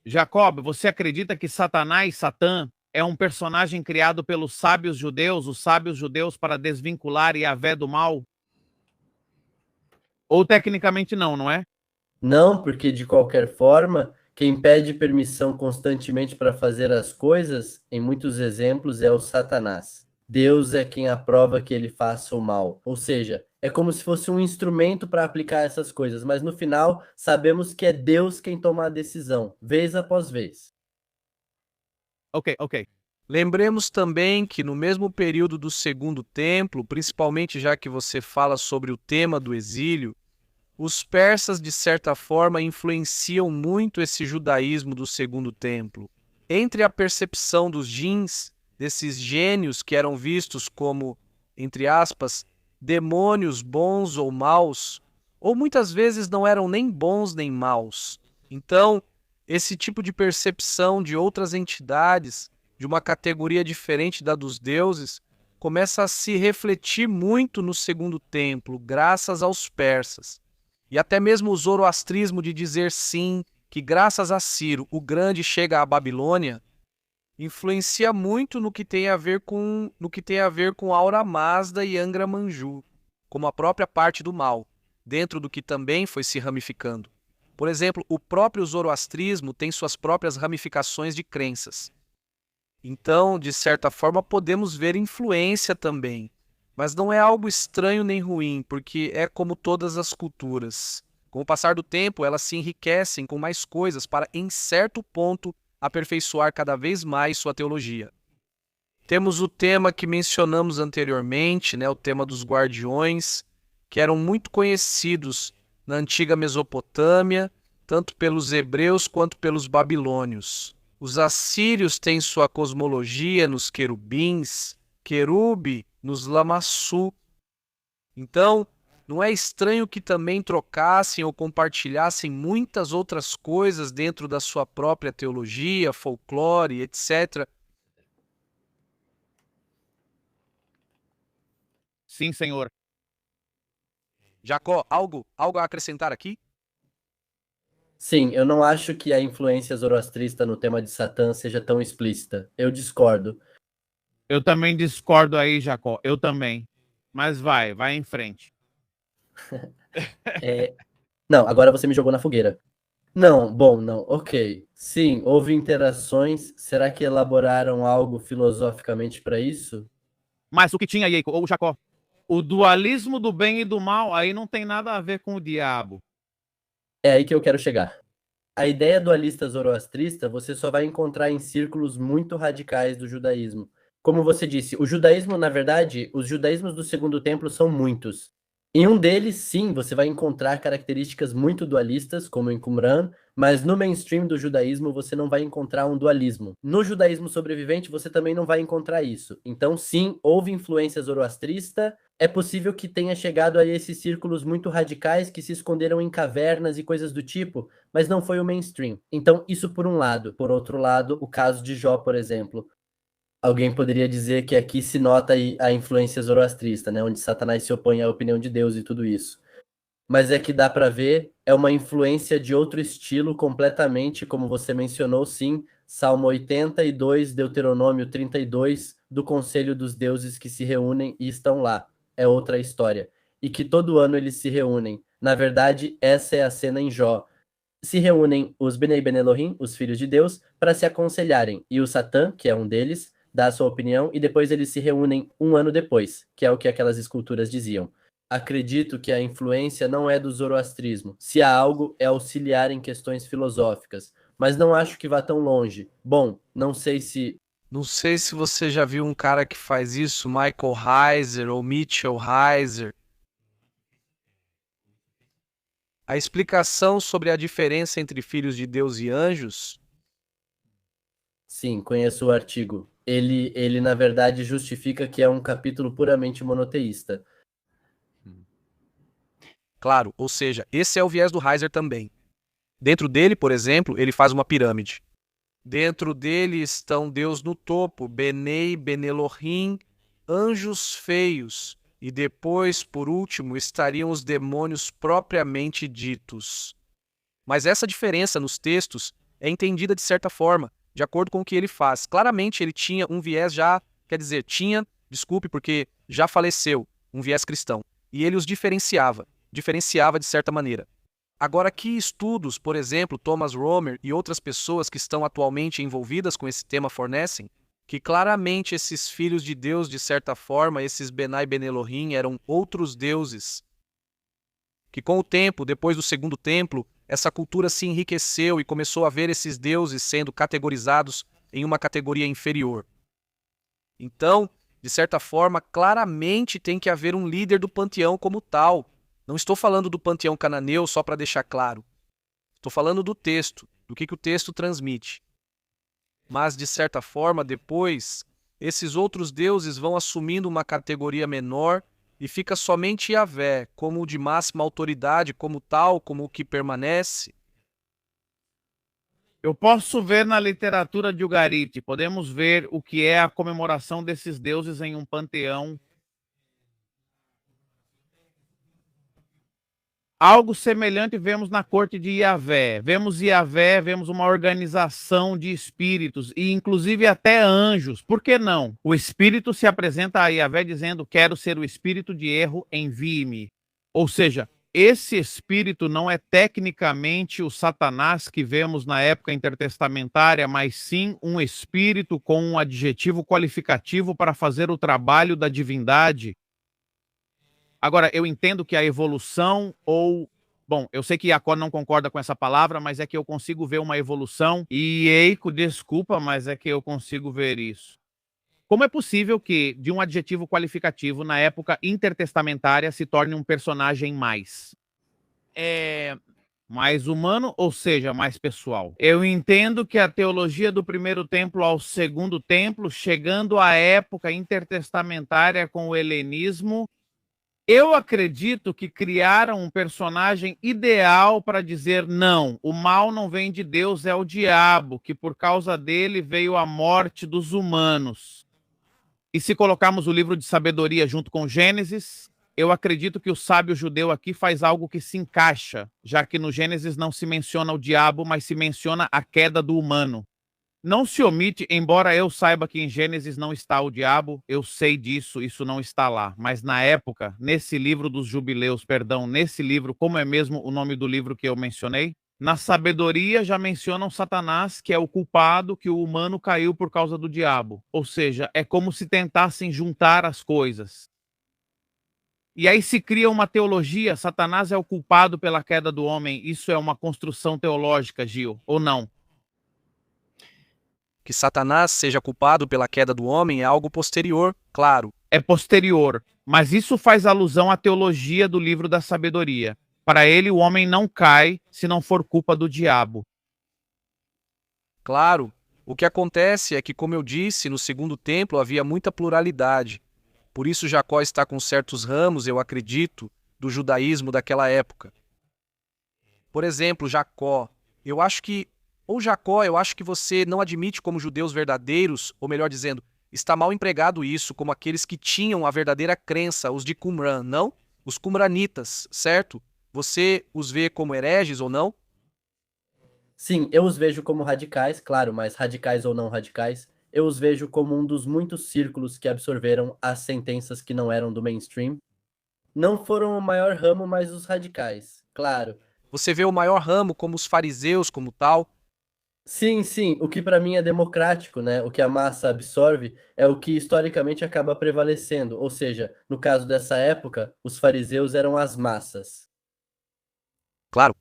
Jacob, você acredita que Satanás, Satã, é um personagem criado pelos sábios judeus, os sábios judeus para desvincular Yahvé do mal? Ou tecnicamente não, não é? Não, porque de qualquer forma, quem pede permissão constantemente para fazer as coisas, em muitos exemplos, é o Satanás. Deus é quem aprova que ele faça o mal. Ou seja, é como se fosse um instrumento para aplicar essas coisas, mas no final sabemos que é Deus quem toma a decisão, vez após vez. Ok, ok. Lembremos também que no mesmo período do Segundo Templo, principalmente já que você fala sobre o tema do exílio, os persas, de certa forma, influenciam muito esse judaísmo do Segundo Templo. Entre a percepção dos jins, desses gênios que eram vistos como, entre aspas, demônios bons ou maus, ou muitas vezes não eram nem bons nem maus. Então, esse tipo de percepção de outras entidades, de uma categoria diferente da dos deuses, começa a se refletir muito no Segundo Templo, graças aos persas. E até mesmo o zoroastrismo de dizer sim, que graças a Ciro o Grande chega à Babilônia, influencia muito no que tem a ver com Aura Mazda e Angra Manju, como a própria parte do mal, dentro do que também foi se ramificando. Por exemplo, o próprio zoroastrismo tem suas próprias ramificações de crenças. Então, de certa forma, podemos ver influência também. Mas não é algo estranho nem ruim, porque é como todas as culturas. Com o passar do tempo, elas se enriquecem com mais coisas para, em certo ponto, aperfeiçoar cada vez mais sua teologia. Temos o tema que mencionamos anteriormente, né, o tema dos guardiões, que eram muito conhecidos na antiga Mesopotâmia, tanto pelos hebreus quanto pelos babilônios. Os assírios têm sua cosmologia nos querubins, querube nos lamassu. Então, não é estranho que também trocassem ou compartilhassem muitas outras coisas dentro da sua própria teologia, folclore, etc. Sim, senhor. Jacó, algo a acrescentar aqui? Sim, eu não acho que a influência zoroastrista no tema de Satã seja tão explícita. Eu discordo. Eu também discordo aí, Jacó. Eu também. Mas vai em frente. É, Não, agora você me jogou na fogueira. Não, bom, não, ok. Sim, houve interações. Será que elaboraram algo filosoficamente para isso? Mas o que tinha aí, ou Jacó? O dualismo do bem e do mal aí não tem nada a ver com o diabo. É aí que eu quero chegar. A ideia dualista zoroastrista você só vai encontrar em círculos muito radicais do judaísmo. Como você disse, o judaísmo, na verdade, os judaísmos do Segundo Templo são muitos. Em um deles, sim, você vai encontrar características muito dualistas, como em Qumran, mas no mainstream do judaísmo você não vai encontrar um dualismo. No judaísmo sobrevivente você também não vai encontrar isso. Então, sim, houve influência zoroastrista. É possível que tenha chegado a esses círculos muito radicais que se esconderam em cavernas e coisas do tipo, mas não foi o mainstream. Então, isso por um lado. Por outro lado, o caso de Jó, por exemplo. Alguém poderia dizer que aqui se nota a influência zoroastrista, né, onde Satanás se opõe à opinião de Deus e tudo isso. Mas é que dá para ver, é uma influência de outro estilo completamente, como você mencionou, sim, Salmo 82, Deuteronômio 32, do Conselho dos Deuses que se reúnem e estão lá. É outra história. E que todo ano eles se reúnem. Na verdade, essa é a cena em Jó. Se reúnem os Bnei Ben Elohim, os filhos de Deus, para se aconselharem. E o Satã, que é um deles, dá a sua opinião, e depois eles se reúnem um ano depois, que é o que aquelas esculturas diziam. Acredito que a influência não é do zoroastrismo. Se há algo, é auxiliar em questões filosóficas. Mas não acho que vá tão longe. Bom, não sei se. Não sei se você já viu um cara que faz isso, Michael Heiser ou Mitchell Heiser. A explicação sobre a diferença entre filhos de Deus e anjos. Sim, conheço o artigo. Ele, na verdade, justifica que é um capítulo puramente monoteísta. Claro, ou seja, esse é o viés do Heiser também. Dentro dele, por exemplo, ele faz uma pirâmide. Dentro dele estão Deus no topo, Benei, Benelohim, anjos feios, e depois, por último, estariam os demônios propriamente ditos. Mas essa diferença nos textos é entendida de certa forma, de acordo com o que ele faz. Claramente ele tinha um viés desculpe, porque já faleceu, um viés cristão. E ele os diferenciava de certa maneira. Agora, que estudos, por exemplo, Thomas Romer e outras pessoas que estão atualmente envolvidas com esse tema fornecem? Que claramente esses filhos de Deus, de certa forma, esses Benai Ben Elohim, eram outros deuses. Que com o tempo, depois do segundo templo, essa cultura se enriqueceu e começou a ver esses deuses sendo categorizados em uma categoria inferior. Então, de certa forma, claramente tem que haver um líder do panteão como tal. Não estou falando do panteão cananeu só para deixar claro. Estou falando do texto, do que o texto transmite. Mas, de certa forma, depois, esses outros deuses vão assumindo uma categoria menor e fica somente Yahvé, como o de máxima autoridade, como tal, como o que permanece. Eu posso ver na literatura de Ugarit, podemos ver o que é a comemoração desses deuses em um panteão. Algo semelhante vemos na corte de Yahvé. Vemos Yahvé, vemos uma organização de espíritos e inclusive até anjos. Por que não? O espírito se apresenta a Yahvé dizendo: quero ser o espírito de erro, envie-me. Ou seja, esse espírito não é tecnicamente o Satanás que vemos na época intertestamentária, mas sim um espírito com um adjetivo qualificativo para fazer o trabalho da divindade. Agora, eu entendo que a evolução bom, eu sei que Jacó não concorda com essa palavra, mas é que eu consigo ver uma evolução. E Eiko, desculpa, mas é que eu consigo ver isso. Como é possível que, de um adjetivo qualificativo, na época intertestamentária, se torne um personagem mais humano, ou seja, mais pessoal? Eu entendo que a teologia do primeiro templo ao segundo templo, chegando à época intertestamentária com o helenismo, eu acredito que criaram um personagem ideal para dizer: não, o mal não vem de Deus, é o diabo, que por causa dele veio a morte dos humanos. E se colocarmos o livro de sabedoria junto com Gênesis, eu acredito que o sábio judeu aqui faz algo que se encaixa, já que no Gênesis não se menciona o diabo, mas se menciona a queda do humano. Não se omite, embora eu saiba que em Gênesis não está o diabo, eu sei disso, isso não está lá. Mas na época, nesse livro dos jubileus, nesse livro, como é mesmo o nome do livro que eu mencionei? Na sabedoria já mencionam Satanás, que é o culpado, que o humano caiu por causa do diabo. Ou seja, é como se tentassem juntar as coisas. E aí se cria uma teologia: Satanás é o culpado pela queda do homem. Isso é uma construção teológica, Gil, ou não? Que Satanás seja culpado pela queda do homem é algo posterior, claro. É posterior, mas isso faz alusão à teologia do livro da sabedoria. Para ele, o homem não cai se não for culpa do diabo. Claro, o que acontece é que, como eu disse, no segundo templo havia muita pluralidade. Por isso Jacó está com certos ramos, eu acredito, do judaísmo daquela época. Por exemplo, Jacó. Eu acho que você não admite como judeus verdadeiros, ou melhor dizendo, está mal empregado isso como aqueles que tinham a verdadeira crença, os de Qumran, não? Os qumranitas, certo? Você os vê como hereges ou não? Sim, eu os vejo como radicais, claro, mas radicais ou não radicais, eu os vejo como um dos muitos círculos que absorveram as sentenças que não eram do mainstream. Não foram o maior ramo, mas os radicais, claro. Você vê o maior ramo como os fariseus, como tal? Sim, sim, o que para mim é democrático, né? O que a massa absorve é o que historicamente acaba prevalecendo. Ou seja, no caso dessa época, os fariseus eram as massas. Claro.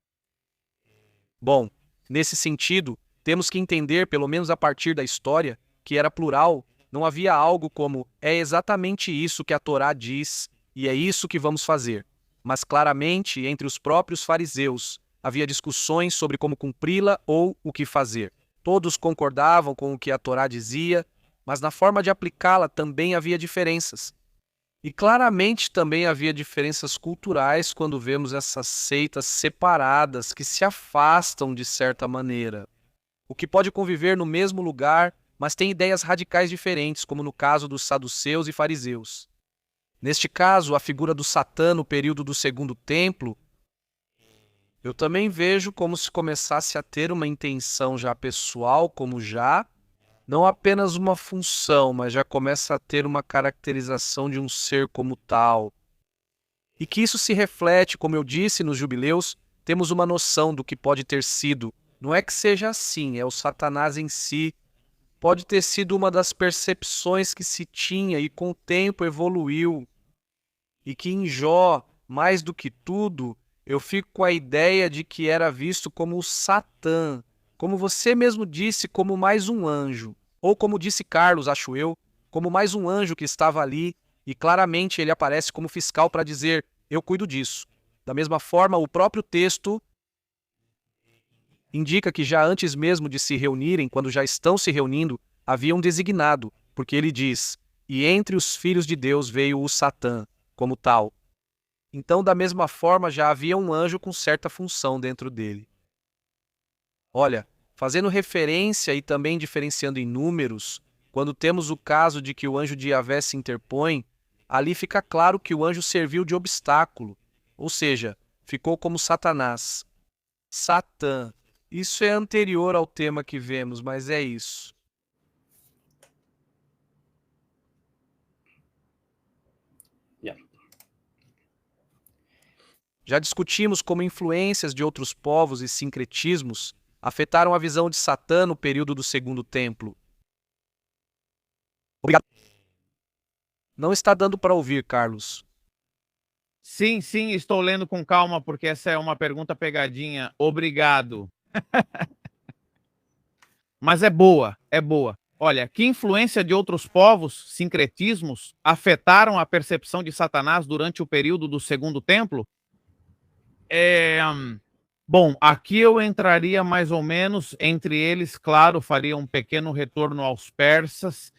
Bom, nesse sentido, temos que entender, pelo menos a partir da história, que era plural, não havia algo como é exatamente isso que a Torá diz e é isso que vamos fazer. Mas claramente, entre os próprios fariseus, havia discussões sobre como cumpri-la ou o que fazer. Todos concordavam com o que a Torá dizia, mas na forma de aplicá-la também havia diferenças. E claramente também havia diferenças culturais quando vemos essas seitas separadas que se afastam de certa maneira. O que pode conviver no mesmo lugar, mas tem ideias radicais diferentes, como no caso dos saduceus e fariseus. Neste caso, a figura do Satã no período do Segundo Templo Eu também vejo como se começasse a ter uma intenção já pessoal, não apenas uma função, mas já começa a ter uma caracterização de um ser como tal. E que isso se reflete, como eu disse, nos jubileus, temos uma noção do que pode ter sido. Não é que seja assim, é o Satanás em si. Pode ter sido uma das percepções que se tinha e com o tempo evoluiu. E que em Jó, mais do que tudo, eu fico com a ideia de que era visto como o Satã, como você mesmo disse, como mais um anjo. Ou como disse Carlos, acho eu, como mais um anjo que estava ali, e claramente ele aparece como fiscal para dizer, eu cuido disso. Da mesma forma, o próprio texto indica que já antes mesmo de se reunirem, quando já estão se reunindo, havia um designado, porque ele diz, e entre os filhos de Deus veio o Satã, como tal. Então, da mesma forma, já havia um anjo com certa função dentro dele. Olha, fazendo referência e também diferenciando em números, quando temos o caso de que o anjo de Yahvé se interpõe, ali fica claro que o anjo serviu de obstáculo, ou seja, ficou como Satanás. Satã. Isso é anterior ao tema que vemos, mas é isso. Já discutimos como influências de outros povos e sincretismos afetaram a visão de Satã no período do Segundo Templo. Obrigado. Não está dando para ouvir, Carlos. Sim, estou lendo com calma, porque essa é uma pergunta pegadinha. Obrigado. Mas é boa, é boa. Olha, que influência de outros povos, sincretismos, afetaram a percepção de Satanás durante o período do Segundo Templo? Bom, aqui eu entraria mais ou menos entre eles, claro, faria um pequeno retorno aos persas.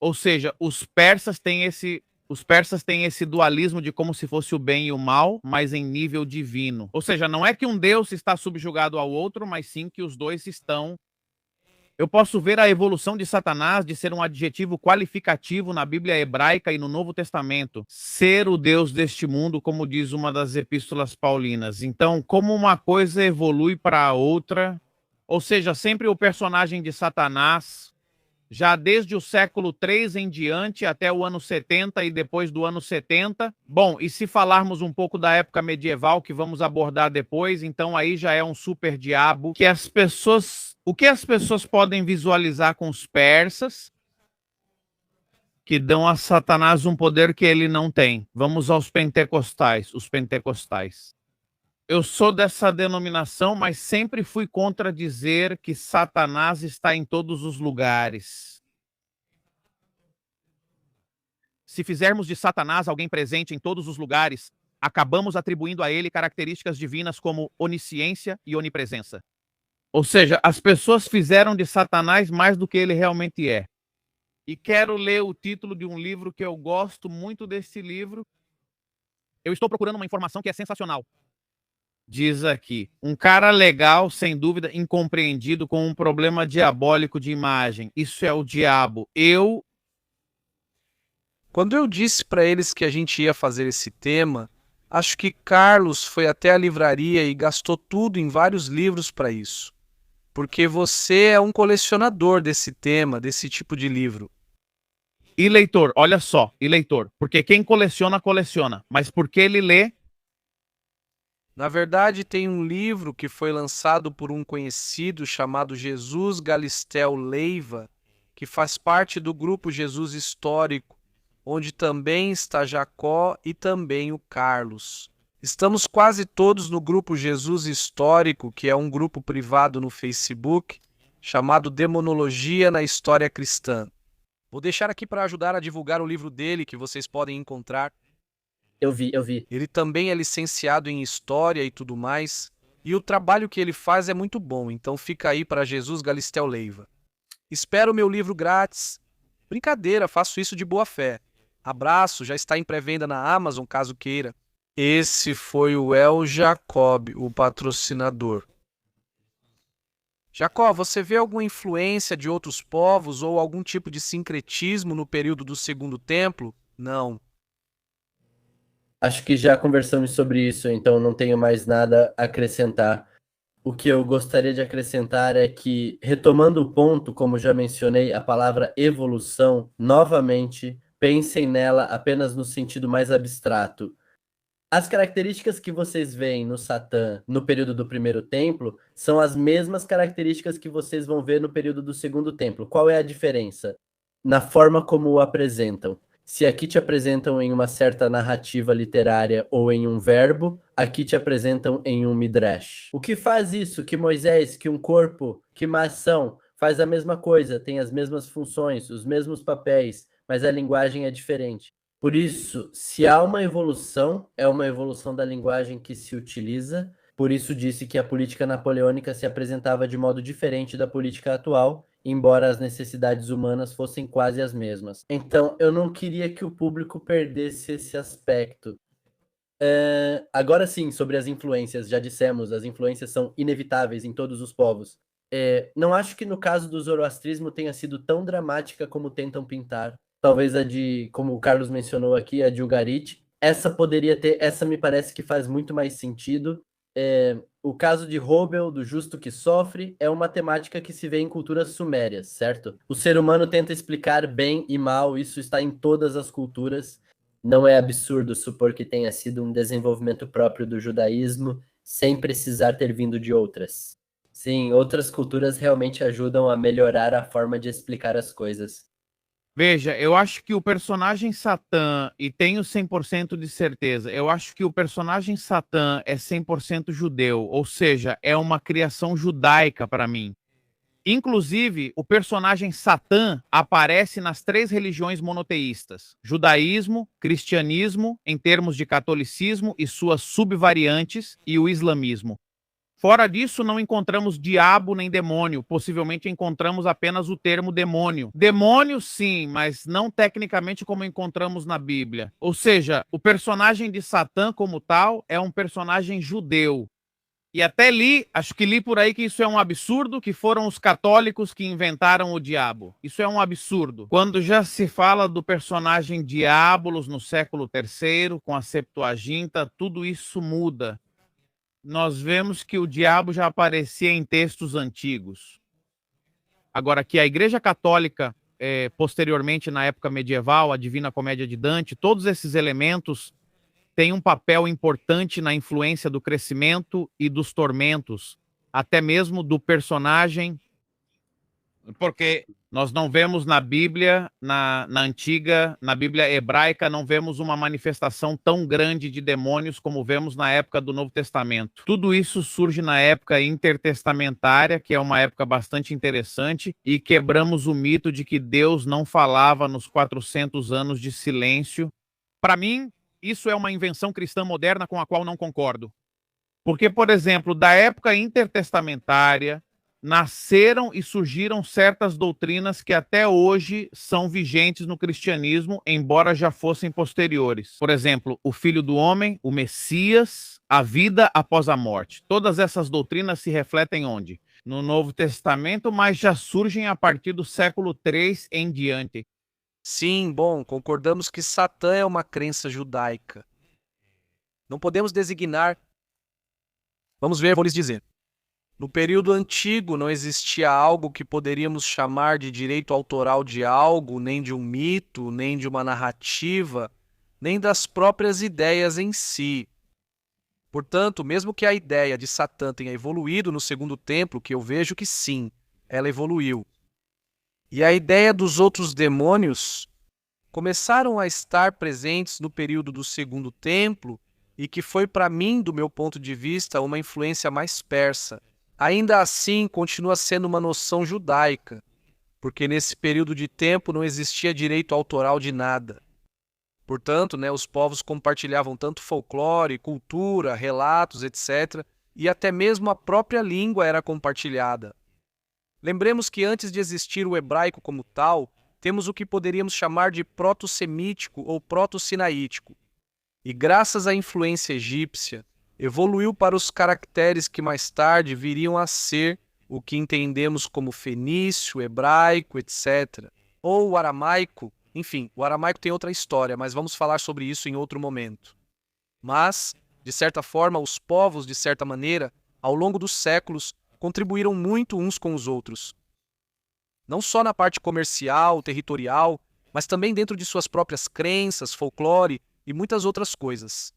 Ou seja, os persas têm esse dualismo de como se fosse o bem e o mal, mas em nível divino. Ou seja, não é que um Deus está subjugado ao outro, mas sim que os dois estão. Eu posso ver a evolução de Satanás de ser um adjetivo qualificativo na Bíblia hebraica e no Novo Testamento. Ser o Deus deste mundo, como diz uma das epístolas paulinas. Então, como uma coisa evolui para a outra, ou seja, sempre o personagem de Satanás, já desde o século III em diante, até o ano 70 e depois do ano 70. Bom, e se falarmos um pouco da época medieval, que vamos abordar depois, então aí já é um super diabo que as pessoas... O que as pessoas podem visualizar com os persas, que dão a Satanás um poder que ele não tem? Vamos aos pentecostais, os pentecostais. Eu sou dessa denominação, mas sempre fui contra dizer que Satanás está em todos os lugares. Se fizermos de Satanás alguém presente em todos os lugares, acabamos atribuindo a ele características divinas como onisciência e onipresença. Ou seja, as pessoas fizeram de Satanás mais do que ele realmente é. E quero ler o título de um livro que eu gosto muito desse livro. Eu estou procurando uma informação que é sensacional. Diz aqui, um cara legal, sem dúvida, incompreendido, com um problema diabólico de imagem. Isso é o diabo. Quando eu disse para eles que a gente ia fazer esse tema, acho que Carlos foi até a livraria e gastou tudo em vários livros para isso. Porque você é um colecionador desse tema, desse tipo de livro. E leitor, olha só, e leitor, porque quem coleciona, coleciona, mas porque ele lê... Na verdade, tem um livro que foi lançado por um conhecido chamado Jesus Galistel Leiva, que faz parte do grupo Jesus Histórico, onde também está Jacó e também o Carlos. Estamos quase todos no grupo Jesus Histórico, que é um grupo privado no Facebook, chamado Demonologia na História Cristã. Vou deixar aqui para ajudar a divulgar o livro dele, que vocês podem encontrar. Eu vi. Ele também é licenciado em História e tudo mais, e o trabalho que ele faz é muito bom, então fica aí para Jesus Galistel Leiva. Espero o meu livro grátis. Brincadeira, faço isso de boa fé. Abraço, já está em pré-venda na Amazon, caso queira. Esse foi o El Jacob, o patrocinador. Jacó, você vê alguma influência de outros povos ou algum tipo de sincretismo no período do Segundo Templo? Não. Acho que já conversamos sobre isso, então não tenho mais nada a acrescentar. O que eu gostaria de acrescentar é que, retomando o ponto, como já mencionei, a palavra evolução, novamente, pensem nela apenas no sentido mais abstrato. As características que vocês veem no Satã no período do primeiro templo são as mesmas características que vocês vão ver no período do segundo templo. Qual é a diferença? Na forma como o apresentam. Se aqui te apresentam em uma certa narrativa literária ou em um verbo, aqui te apresentam em um midrash. O que faz isso? Que Moisés, que um corpo, que uma ação faz a mesma coisa, tem as mesmas funções, os mesmos papéis, mas a linguagem é diferente. Por isso, se há uma evolução, é uma evolução da linguagem que se utiliza. Por isso disse que a política napoleônica se apresentava de modo diferente da política atual, embora as necessidades humanas fossem quase as mesmas. Então, eu não queria que o público perdesse esse aspecto. Agora sim, sobre as influências, já dissemos, as influências são inevitáveis em todos os povos. Não acho que no caso do zoroastrismo tenha sido tão dramática como tentam pintar. Talvez a de, como o Carlos mencionou aqui, a de Ugarit. Essa me parece que faz muito mais sentido. O caso de Hobel, do justo que sofre, é uma temática que se vê em culturas sumérias, certo? O ser humano tenta explicar bem e mal, isso está em todas as culturas. Não é absurdo supor que tenha sido um desenvolvimento próprio do judaísmo, sem precisar ter vindo de outras. Sim, outras culturas realmente ajudam a melhorar a forma de explicar as coisas. Veja, eu acho que o personagem Satã, e tenho 100% de certeza, eu acho que o personagem Satã é 100% judeu, ou seja, é uma criação judaica para mim. Inclusive, o personagem Satã aparece nas 3 religiões monoteístas: judaísmo, cristianismo, em termos de catolicismo e suas subvariantes, e o islamismo. Fora disso, não encontramos diabo nem demônio. Possivelmente encontramos apenas o termo demônio. Demônio, sim, mas não tecnicamente como encontramos na Bíblia. Ou seja, o personagem de Satã como tal é um personagem judeu. E até acho que li por aí que isso é um absurdo, que foram os católicos que inventaram o diabo. Isso é um absurdo. Quando já se fala do personagem Diabolos no século III, com a Septuaginta, tudo isso muda. Nós vemos que o diabo já aparecia em textos antigos. Agora, que a Igreja Católica, posteriormente, na época medieval, a Divina Comédia de Dante, todos esses elementos têm um papel importante na influência do crescimento e dos tormentos, até mesmo do personagem, porque nós não vemos na Bíblia, na Bíblia hebraica, não vemos uma manifestação tão grande de demônios como vemos na época do Novo Testamento. Tudo isso surge na época intertestamentária, que é uma época bastante interessante, e quebramos o mito de que Deus não falava nos 400 anos de silêncio. Para mim, isso é uma invenção cristã moderna com a qual não concordo. Porque, por exemplo, da época intertestamentária, nasceram e surgiram certas doutrinas que até hoje são vigentes no cristianismo, embora já fossem posteriores. Por exemplo, o Filho do Homem, o Messias, a vida após a morte. Todas essas doutrinas se refletem onde? No Novo Testamento, mas já surgem a partir do século III em diante. Sim, bom, concordamos que Satã é uma crença judaica. Não podemos designar. Vamos ver, vou lhes dizer. No período antigo não existia algo que poderíamos chamar de direito autoral de algo, nem de um mito, nem de uma narrativa, nem das próprias ideias em si. Portanto, mesmo que a ideia de Satã tenha evoluído no segundo templo, que eu vejo que sim, ela evoluiu. E a ideia dos outros demônios começaram a estar presentes no período do segundo templo e que foi para mim, do meu ponto de vista, uma influência mais persa. Ainda assim, continua sendo uma noção judaica, porque nesse período de tempo não existia direito autoral de nada. Portanto, os povos compartilhavam tanto folclore, cultura, relatos, etc., e até mesmo a própria língua era compartilhada. Lembremos que antes de existir o hebraico como tal, temos o que poderíamos chamar de proto-semítico ou proto-sinaítico. E graças à influência egípcia, evoluiu para os caracteres que mais tarde viriam a ser o que entendemos como fenício, hebraico, etc., ou o aramaico, Enfim, o aramaico tem outra história, mas vamos falar sobre isso em outro momento. Mas, de certa forma, os povos, de certa maneira, ao longo dos séculos, contribuíram muito uns com os outros. Não só na parte comercial, territorial, mas também dentro de suas próprias crenças, folclore e muitas outras coisas.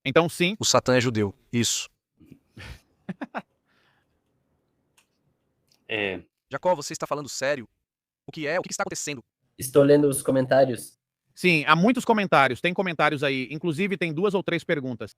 Então, sim. O Satã é judeu. Isso. Jacó, você está falando sério? O que é? O que está acontecendo? Estou lendo os comentários. Sim, há muitos comentários. Tem comentários aí. Inclusive, tem 2 ou 3 perguntas.